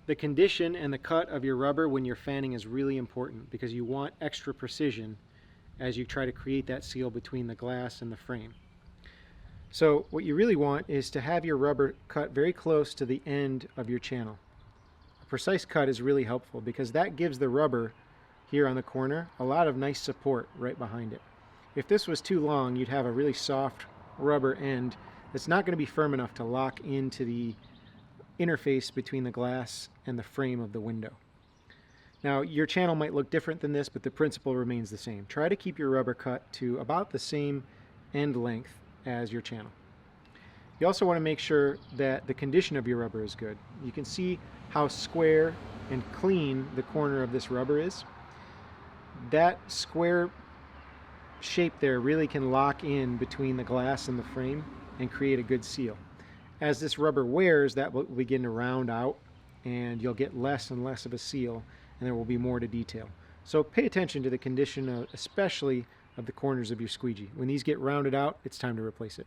The condition and the cut of your rubber when you're fanning is really important because you want extra precision as you try to create that seal between the glass and the frame. So what you really want is to have your rubber cut very close to the end of your channel. A precise cut is really helpful because that gives the rubber here on the corner a lot of nice support right behind it. If this was too long, you'd have a really soft rubber end that's not going to be firm enough to lock into the interface between the glass and the frame of the window. Now, your channel might look different than this, but the principle remains the same. Try to keep your rubber cut to about the same end length as your channel. You also want to make sure that the condition of your rubber is good. You can see how square and clean the corner of this rubber is. That square shape there really can lock in between the glass and the frame and create a good seal. As this rubber wears, that will begin to round out and you'll get less and less of a seal, and there will be more to detail. So pay attention to the condition, especially of the corners of your squeegee. When these get rounded out, it's time to replace it.